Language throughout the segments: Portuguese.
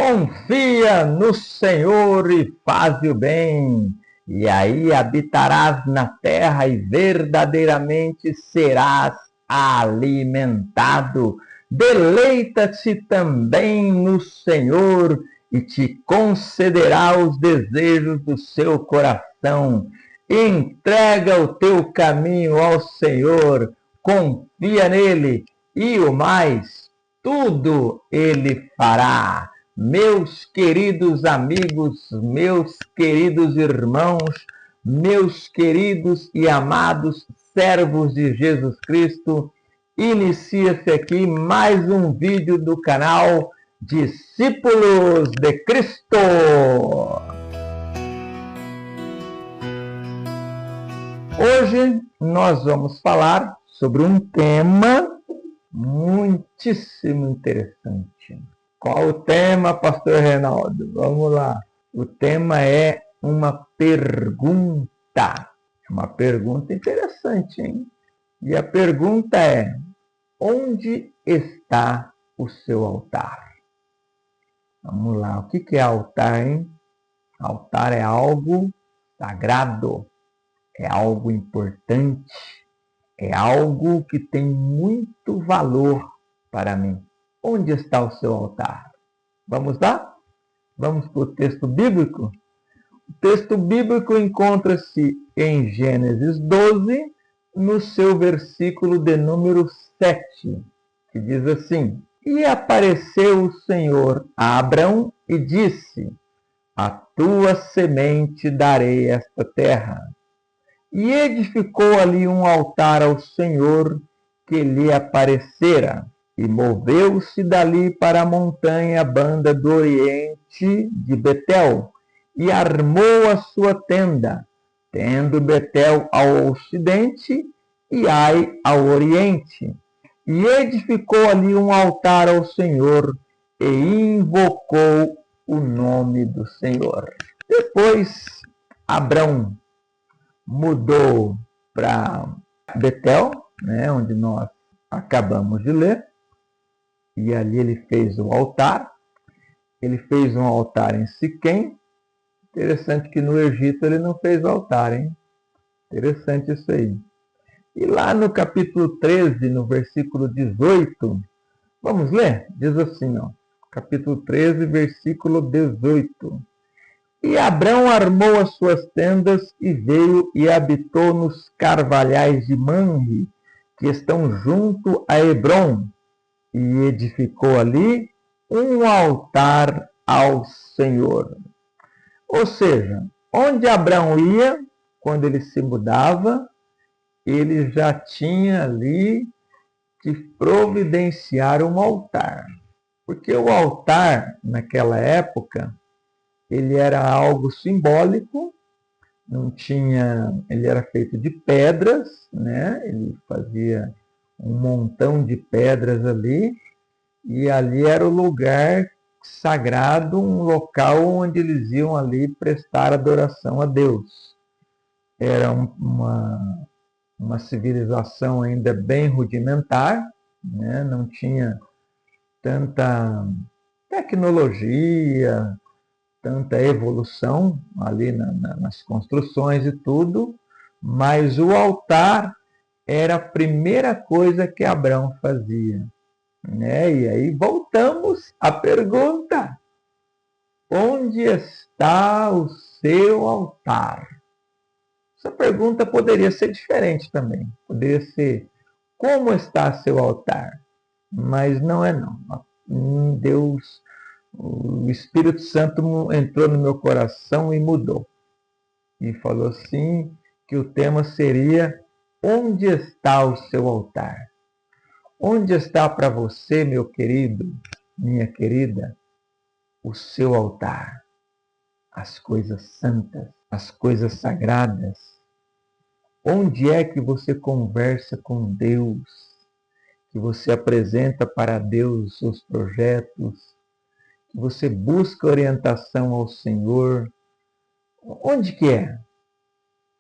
Confia no Senhor e faz o bem, e aí habitarás na terra e verdadeiramente serás alimentado. Deleita-te também no Senhor e te concederá os desejos do seu coração. Entrega o teu caminho ao Senhor, confia nele e o mais, tudo ele fará. Meus queridos amigos, meus queridos irmãos, meus queridos e amados servos de Jesus Cristo, inicia-se aqui mais um vídeo do canal Discípulos de Cristo. Hoje nós vamos falar sobre um tema muitíssimo interessante. Qual o tema, pastor Reinaldo? Vamos lá. O tema é uma pergunta. Uma pergunta interessante, hein? E a pergunta é: onde está o seu altar? Vamos lá. O que é altar, hein? Altar é algo sagrado, é algo importante, é algo que tem muito valor para mim. Onde está o seu altar? Vamos lá? Vamos para o texto bíblico? O texto bíblico encontra-se em Gênesis 12, no seu versículo de número 7, que diz assim: E apareceu o Senhor a Abrão e disse: A tua semente darei esta terra. E edificou ali um altar ao Senhor que lhe aparecera. E moveu-se dali para a montanha banda do oriente de Betel, e armou a sua tenda, tendo Betel ao ocidente e Ai ao oriente. E edificou ali um altar ao Senhor, e invocou o nome do Senhor. Depois, Abrão mudou para Betel, onde nós acabamos de ler. E ali ele fez o altar. Ele fez um altar em Siquém. Interessante que no Egito ele não fez o altar, hein? Interessante isso aí. E lá no capítulo 13, no versículo 18, vamos ler? Diz assim, ó. Capítulo 13, versículo 18. E Abrão armou as suas tendas e veio e habitou nos carvalhais de Manre, que estão junto a Hebrom, e edificou ali um altar ao Senhor. Ou seja, onde Abrão ia, quando ele se mudava, ele já tinha ali que providenciar um altar. Porque o altar, naquela época, ele era algo simbólico, não tinha, ele era feito de pedras, Ele fazia um montão de pedras ali, e ali era o lugar sagrado, um local onde eles iam ali prestar adoração a Deus. Era uma civilização ainda bem rudimentar, Não tinha tanta tecnologia, tanta evolução ali nas construções e tudo, mas o altar era a primeira coisa que Abrão fazia. E aí voltamos à pergunta: onde está o seu altar? Essa pergunta poderia ser diferente também. Poderia ser: como está seu altar? Mas não é não. Deus, o Espírito Santo entrou no meu coração e mudou. E falou assim que o tema seria: onde está o seu altar? Onde está para você, meu querido, minha querida, o seu altar? As coisas santas, as coisas sagradas. Onde é que você conversa com Deus? Que você apresenta para Deus os seus projetos? Que você busca orientação ao Senhor? Onde que é?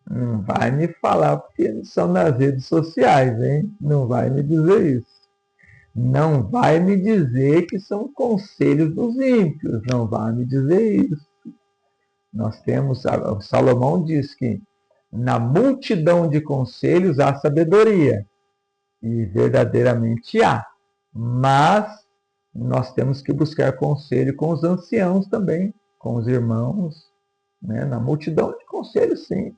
Não vai me falar porque são nas redes sociais, hein? Não vai me dizer isso. Não vai me dizer que são conselhos dos ímpios, não vai me dizer isso. Nós temos, Salomão diz que na multidão de conselhos há sabedoria, e verdadeiramente há, mas nós temos que buscar conselho com os anciãos também, com os irmãos, né? Na multidão de conselhos, sim,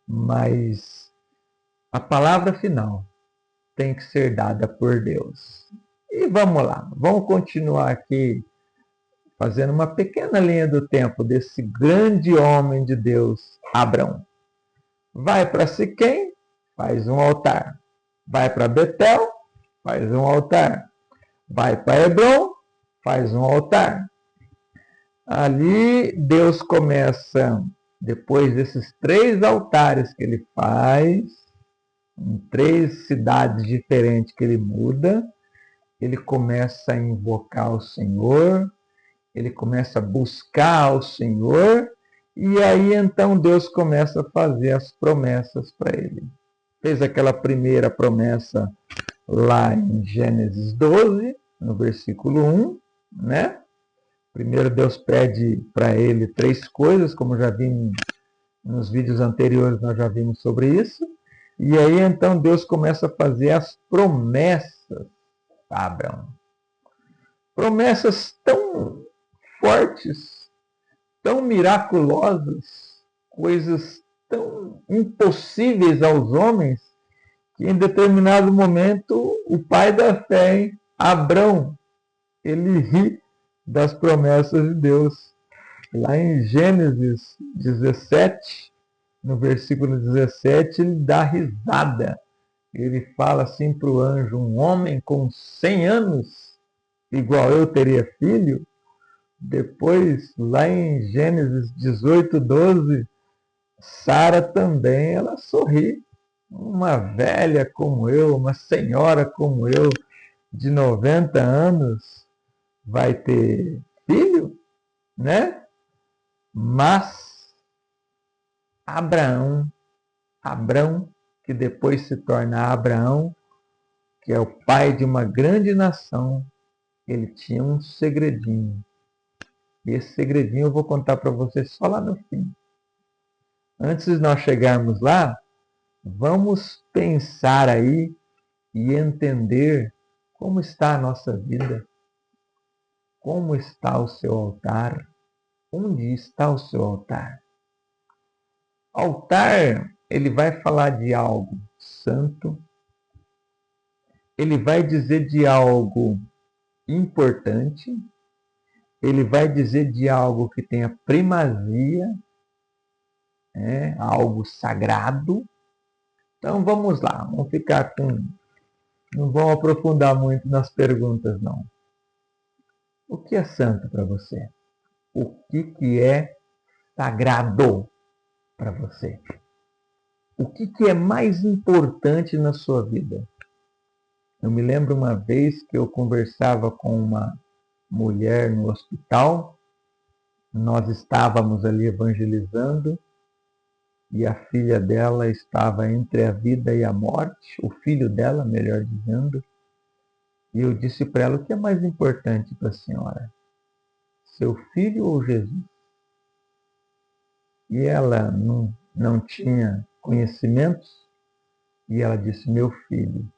mas a palavra final tem que ser dada por Deus. E vamos lá, vamos continuar aqui fazendo uma pequena linha do tempo desse grande homem de Deus, Abrão. Vai para Siquém, faz um altar. Vai para Betel, faz um altar. Vai para Hebron, faz um altar. Ali Deus começa, depois desses 3 altares que ele faz, em 3 cidades diferentes que ele muda, ele começa a invocar o Senhor, ele começa a buscar ao Senhor, e aí então Deus começa a fazer as promessas para ele. Fez aquela primeira promessa lá em Gênesis 12, no versículo 1, né? Primeiro Deus pede para ele 3 coisas, como já vimos nos vídeos anteriores, nós já vimos sobre isso. E aí então Deus começa a fazer as promessas para Abraão. Promessas tão fortes, tão miraculosas, coisas tão impossíveis aos homens, que em determinado momento o pai da fé, Abrão, ele ri das promessas de Deus. Lá em Gênesis 17, no versículo 17, ele dá risada. Ele fala assim para o anjo: um homem com 100 anos, igual eu, teria filho? Depois, lá em Gênesis 18, 12, Sara também, ela sorri. Uma velha como eu, uma senhora como eu, de 90 anos, vai ter filho, né? Mas Abrão, que depois se torna Abraão, que é o pai de uma grande nação, ele tinha um segredinho. E esse segredinho eu vou contar para vocês só lá no fim. Antes de nós chegarmos lá, vamos pensar aí e entender como está a nossa vida, como está o seu altar, onde está o seu altar. Altar, ele vai falar de algo santo, ele vai dizer de algo importante, ele vai dizer de algo que tenha primazia, algo sagrado. Então vamos lá, vamos ficar com... Não vamos aprofundar muito nas perguntas, não. O que é santo para você? O que é sagrado para você? O que é mais importante na sua vida? Eu me lembro uma vez que eu conversava com uma mulher no hospital, nós estávamos ali evangelizando e a filha dela estava entre a vida e a morte, o filho dela, melhor dizendo, e eu disse para ela: o que é mais importante para a senhora? Seu filho ou Jesus? E ela não tinha conhecimentos, e ela disse: meu filho.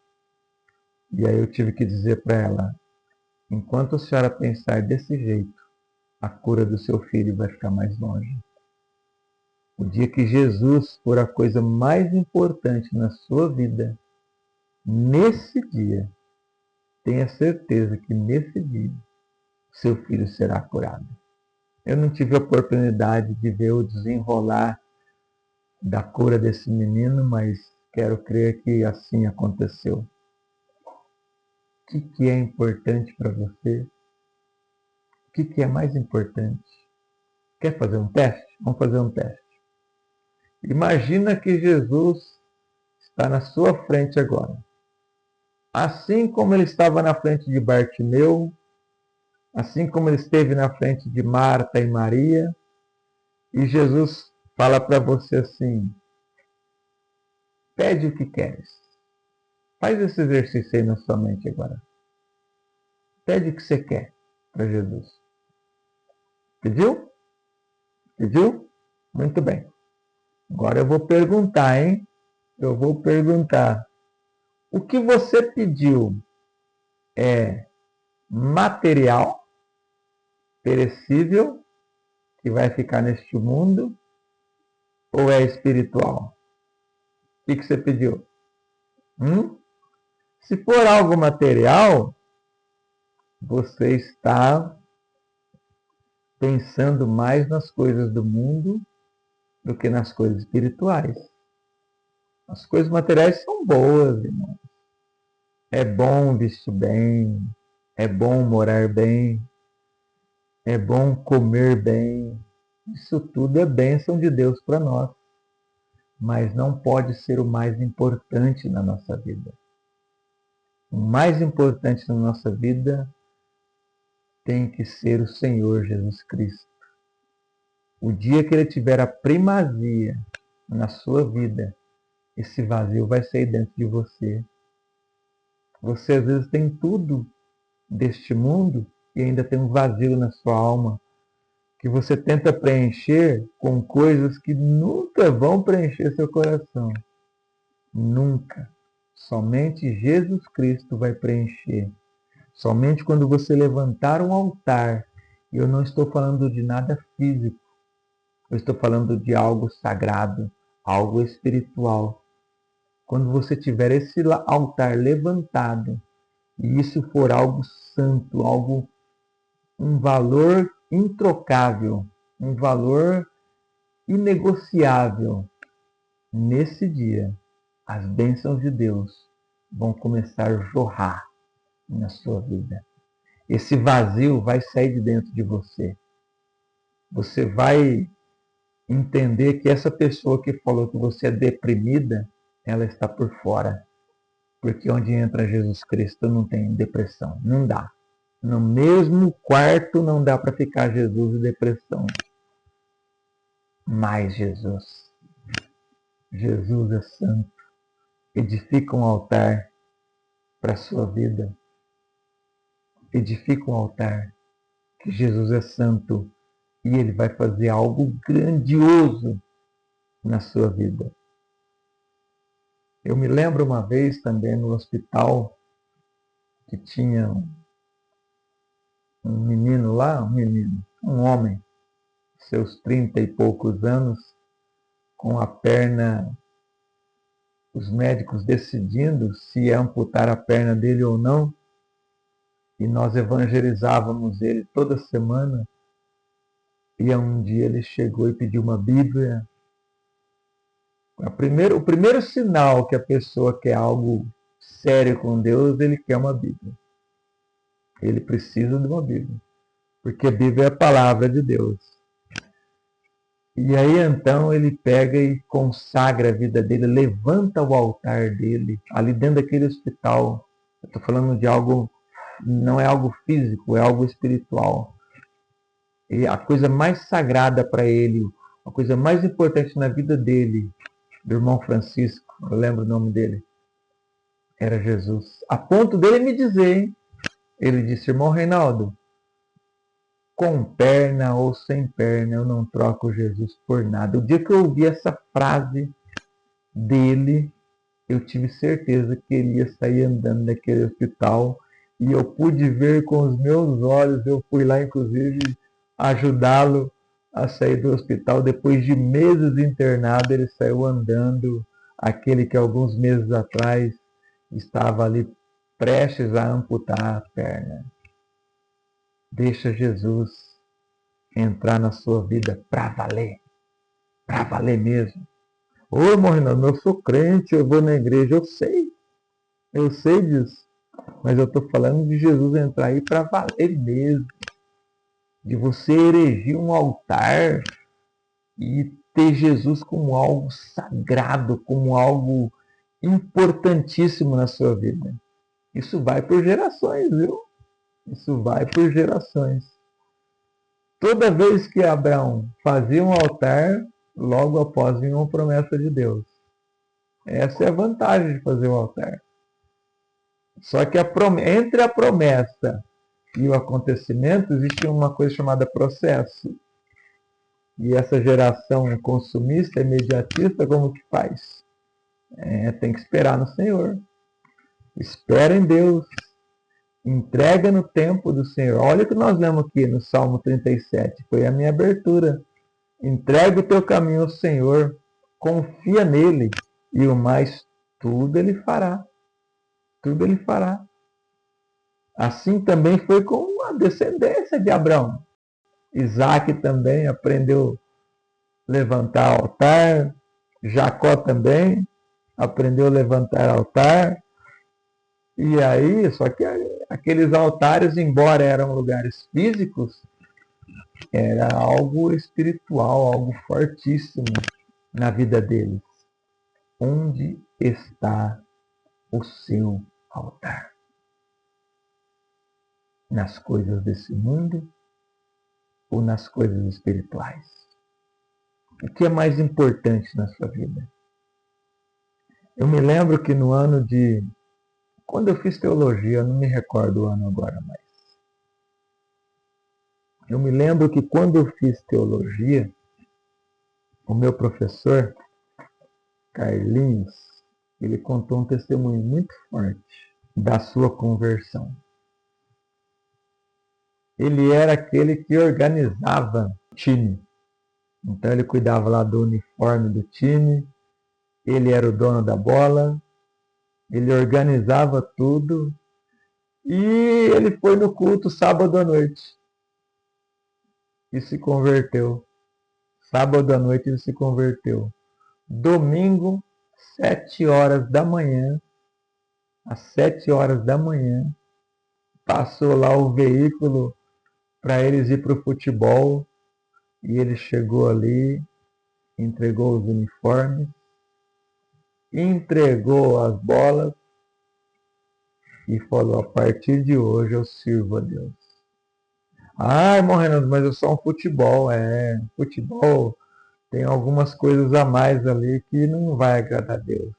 E aí eu tive que dizer para ela: enquanto a senhora pensar desse jeito, a cura do seu filho vai ficar mais longe. O dia que Jesus for a coisa mais importante na sua vida, nesse dia, tenha certeza que nesse dia, seu filho será curado. Eu não tive a oportunidade de ver o desenrolar da cura desse menino, mas quero crer que assim aconteceu. O que é importante para você? O que é mais importante? Quer fazer um teste? Vamos fazer um teste. Imagina que Jesus está na sua frente agora. Assim como ele estava na frente de Bartimeu, assim como ele esteve na frente de Marta e Maria, e Jesus fala para você assim: pede o que queres. Faz esse exercício aí na sua mente agora. Pede o que você quer para Jesus. Pediu? Pediu? Muito bem. Agora eu vou perguntar, hein? Eu vou perguntar. O que você pediu é material, perecível, que vai ficar neste mundo, ou é espiritual? O que você pediu? Se for algo material, você está pensando mais nas coisas do mundo do que nas coisas espirituais. As coisas materiais são boas, irmão. É bom vestir bem, é bom morar bem, é bom comer bem. Isso tudo é bênção de Deus para nós. Mas não pode ser o mais importante na nossa vida. O mais importante na nossa vida tem que ser o Senhor Jesus Cristo. O dia que Ele tiver a primazia na sua vida, esse vazio vai sair dentro de você. Você às vezes tem tudo deste mundo e ainda tem um vazio na sua alma que você tenta preencher com coisas que nunca vão preencher seu coração. Nunca. Somente Jesus Cristo vai preencher. Somente quando você levantar um altar, e eu não estou falando de nada físico, eu estou falando de algo sagrado, algo espiritual. Quando você tiver esse altar levantado, e isso for algo santo, um valor introcável, um valor inegociável, nesse dia, as bênçãos de Deus vão começar a jorrar na sua vida. Esse vazio vai sair de dentro de você. Você vai entender que essa pessoa que falou que você é deprimida, ela está por fora. Porque onde entra Jesus Cristo não tem depressão. Não dá. No mesmo quarto não dá para ficar Jesus e depressão. Mas Jesus. Jesus é santo. Edifica um altar para a sua vida. Edifica um altar. Que Jesus é santo. E Ele vai fazer algo grandioso na sua vida. Eu me lembro uma vez também no hospital que tinha um menino lá, um homem, seus 30 e poucos anos, com a perna, os médicos decidindo se ia amputar a perna dele ou não, e nós evangelizávamos ele toda semana, e um dia ele chegou e pediu uma Bíblia. O primeiro sinal que a pessoa quer algo sério com Deus, ele quer uma Bíblia. Ele precisa de uma Bíblia. Porque a Bíblia é a palavra de Deus. E aí então ele pega e consagra a vida dele, levanta o altar dele, ali dentro daquele hospital. Eu estou falando de algo, não é algo físico, é algo espiritual. E a coisa mais sagrada para ele, a coisa mais importante na vida dele, do irmão Francisco, eu lembro o nome dele, era Jesus. A ponto dele me dizer, hein? Ele disse, irmão Reinaldo, com perna ou sem perna, eu não troco Jesus por nada. O dia que eu ouvi essa frase dele, eu tive certeza que ele ia sair andando daquele hospital e eu pude ver com os meus olhos. Eu fui lá, inclusive, ajudá-lo a sair do hospital. Depois de meses internado, ele saiu andando. Aquele que alguns meses atrás estava ali prestes a amputar a perna. Deixa Jesus entrar na sua vida para valer mesmo. Ô, irmão Reinaldo, eu sou crente, eu vou na igreja, eu sei disso, mas eu estou falando de Jesus entrar aí para valer mesmo, de você erigir um altar e ter Jesus como algo sagrado, como algo importantíssimo na sua vida. Isso vai por gerações, viu? Isso vai por gerações. Toda vez que Abraão fazia um altar, logo após vinha uma promessa de Deus. Essa é a vantagem de fazer o altar. Só que entre a promessa e o acontecimento, existe uma coisa chamada processo. E essa geração consumista, imediatista, como que faz? Tem que esperar no Senhor. Espera em Deus. Entrega no tempo do Senhor. Olha o que nós lemos aqui no Salmo 37. Foi a minha abertura. Entrega o teu caminho ao Senhor. Confia nele. E o mais, tudo ele fará. Tudo ele fará. Assim também foi com a descendência de Abraão. Isaac também aprendeu a levantar altar. Jacó também aprendeu a levantar altar. E aí, só que aqueles altares, embora eram lugares físicos, era algo espiritual, algo fortíssimo na vida deles. Onde está o seu altar? Nas coisas desse mundo ou nas coisas espirituais? O que é mais importante na sua vida? Eu me lembro que no ano de... Quando eu fiz teologia, eu não me recordo o ano agora mais. Eu me lembro que quando eu fiz teologia, o meu professor, Carlinhos, ele contou um testemunho muito forte da sua conversão. Ele era aquele que organizava o time. Então ele cuidava lá do uniforme do time, ele era o dono da bola, ele organizava tudo e ele foi no culto sábado à noite e se converteu. Sábado à noite ele se converteu. Domingo, 7 horas da manhã, às 7 horas da manhã, passou lá o veículo para eles ir para o futebol e ele chegou ali, entregou os uniformes, entregou as bolas e falou: a partir de hoje eu sirvo a Deus. Ah, irmão Renan, mas é só um futebol. Futebol tem algumas coisas a mais ali que não vai agradar a Deus.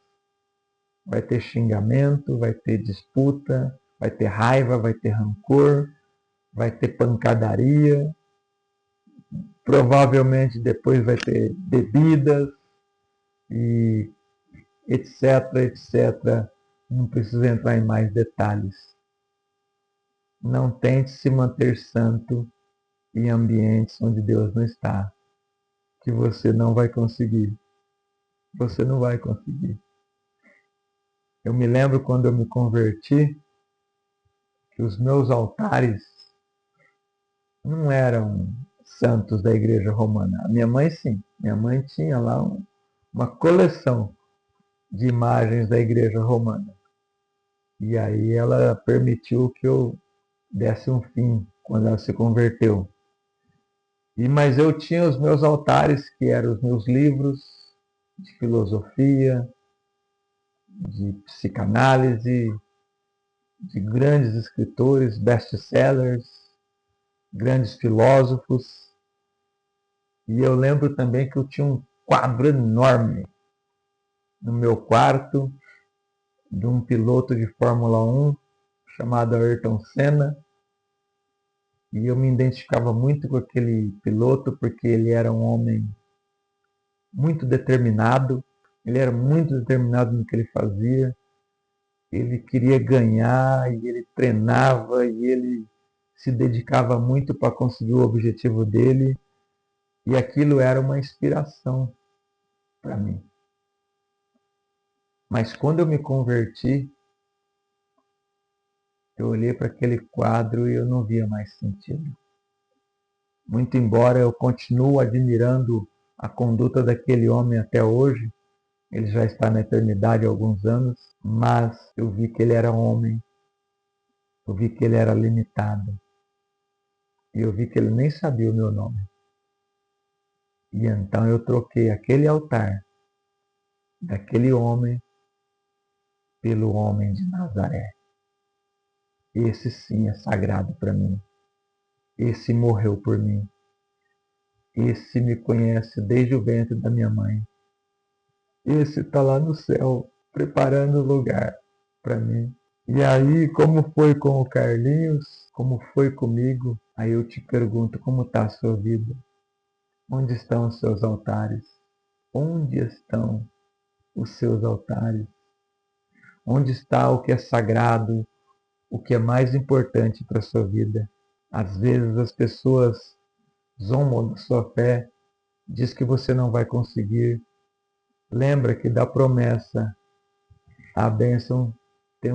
Vai ter xingamento, vai ter disputa, vai ter raiva, vai ter rancor, vai ter pancadaria, provavelmente depois vai ter bebidas e etc, etc. Não preciso entrar em mais detalhes. Não tente se manter santo em ambientes onde Deus não está, que você não vai conseguir. Você não vai conseguir. Eu me lembro quando eu me converti, que os meus altares não eram santos da igreja romana. A minha mãe sim. Minha mãe tinha lá uma coleção de imagens da igreja romana. E aí ela permitiu que eu desse um fim quando ela se converteu. Mas eu tinha os meus altares, que eram os meus livros de filosofia, de psicanálise, de grandes escritores, best-sellers, grandes filósofos. E eu lembro também que eu tinha um quadro enorme no meu quarto de um piloto de Fórmula 1 chamado Ayrton Senna. E eu me identificava muito com aquele piloto porque ele era um homem muito determinado. Ele era muito determinado no que ele fazia. Ele queria ganhar e ele treinava e ele se dedicava muito para conseguir o objetivo dele. E aquilo era uma inspiração para mim. Mas quando eu me converti, eu olhei para aquele quadro e eu não via mais sentido. Muito embora eu continue admirando a conduta daquele homem até hoje, ele já está na eternidade há alguns anos, mas eu vi que ele era homem, eu vi que ele era limitado, e eu vi que ele nem sabia o meu nome. E então eu troquei aquele altar daquele homem pelo homem de Nazaré. Esse sim é sagrado para mim. Esse morreu por mim. Esse me conhece desde o ventre da minha mãe. Esse está lá no céu, preparando o lugar para mim. E aí, como foi com o Carlinhos, como foi comigo, aí eu te pergunto, como está a sua vida? Onde estão os seus altares? Onde estão os seus altares? Onde está o que é sagrado, o que é mais importante para a sua vida? Às vezes as pessoas zombam da sua fé, diz que você não vai conseguir. Lembra que da promessa, a bênção tem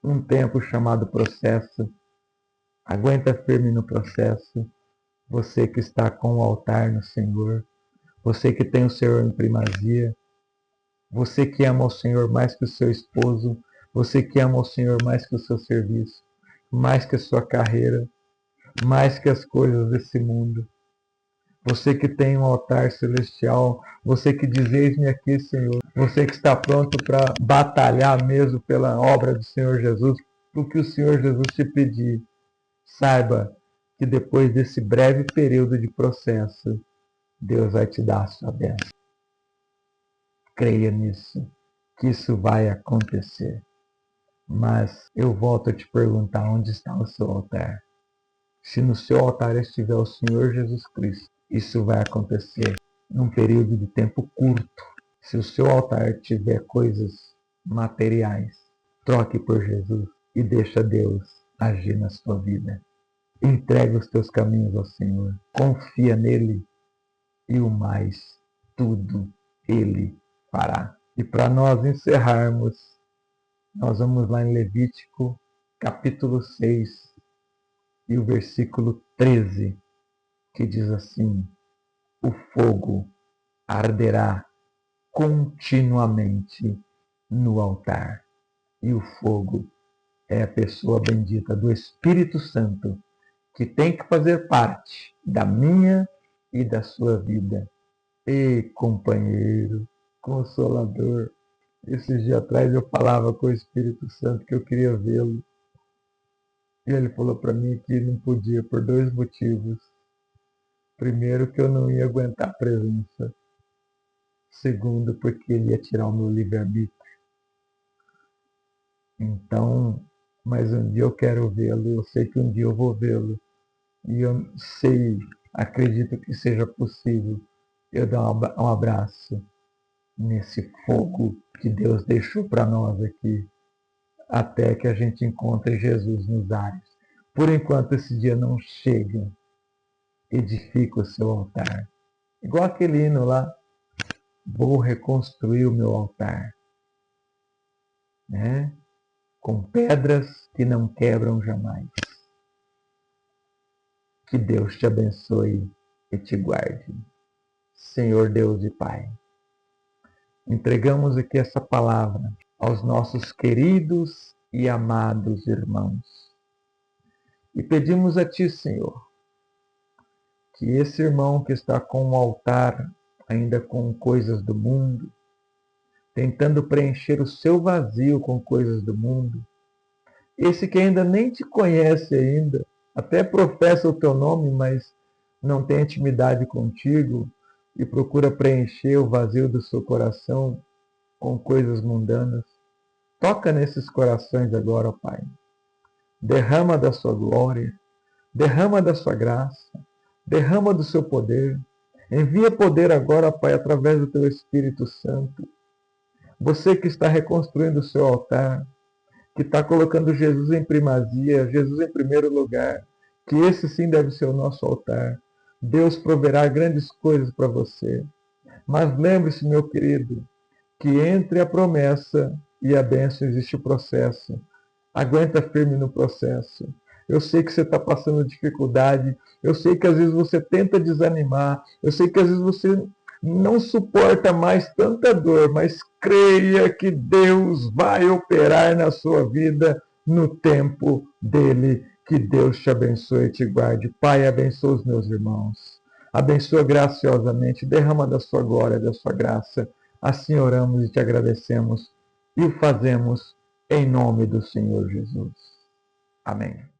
um tempo chamado processo. Aguenta firme no processo. Você que está com o altar no Senhor, você que tem o Senhor em primazia, você que ama o Senhor mais que o seu esposo, você que ama o Senhor mais que o seu serviço, mais que a sua carreira, mais que as coisas desse mundo. Você que tem um altar celestial, você que diz, eis-me aqui, Senhor. Você que está pronto para batalhar mesmo pela obra do Senhor Jesus, o que o Senhor Jesus te pedir. Saiba que depois desse breve período de processo, Deus vai te dar a sua bênção. Creia nisso, que isso vai acontecer. Mas eu volto a te perguntar, onde está o seu altar? Se no seu altar estiver o Senhor Jesus Cristo, isso vai acontecer num período de tempo curto. Se o seu altar tiver coisas materiais, troque por Jesus e deixa Deus agir na sua vida. Entrega os teus caminhos ao Senhor. Confia nele e o mais, tudo ele fará. E para nós encerrarmos, nós vamos lá em Levítico, capítulo 6, e o versículo 13, que diz assim: o fogo arderá continuamente no altar. E o fogo é a pessoa bendita do Espírito Santo, que tem que fazer parte da minha e da sua vida. E companheiro, consolador, esses dias atrás eu falava com o Espírito Santo que eu queria vê-lo. E ele falou para mim que não podia por dois motivos. Primeiro, que eu não ia aguentar a presença. Segundo, porque ele ia tirar o meu livre-arbítrio. Então, mas um dia eu quero vê-lo, eu sei que um dia eu vou vê-lo. E eu sei, acredito que seja possível eu dar um abraço nesse fogo que Deus deixou para nós aqui, até que a gente encontre Jesus nos ares. Por enquanto esse dia não chega, edifica o seu altar. Igual aquele hino lá, vou reconstruir o meu altar, né? Com pedras que não quebram jamais. Que Deus te abençoe e te guarde. Senhor Deus e Pai, entregamos aqui essa palavra aos nossos queridos e amados irmãos. E pedimos a Ti, Senhor, que esse irmão que está com o altar, ainda com coisas do mundo, tentando preencher o seu vazio com coisas do mundo, esse que ainda nem te conhece ainda, até professa o teu nome, mas não tem intimidade contigo e procura preencher o vazio do seu coração com coisas mundanas. Toca nesses corações agora, ó Pai. Derrama da sua glória, derrama da sua graça, derrama do seu poder. Envia poder agora, Pai, através do teu Espírito Santo. Você que está reconstruindo o seu altar, que está colocando Jesus em primazia, Jesus em primeiro lugar, que esse sim deve ser o nosso altar. Deus proverá grandes coisas para você. Mas lembre-se, meu querido, que entre a promessa e a bênção existe o processo. Aguenta firme no processo. Eu sei que você está passando dificuldade, eu sei que às vezes você tenta desanimar, eu sei que às vezes você não suporta mais tanta dor, mas creia que Deus vai operar na sua vida no tempo dele. Que Deus te abençoe e te guarde. Pai, abençoa os meus irmãos. Abençoa graciosamente, derrama da sua glória, da sua graça. Assim oramos e te agradecemos e o fazemos em nome do Senhor Jesus. Amém.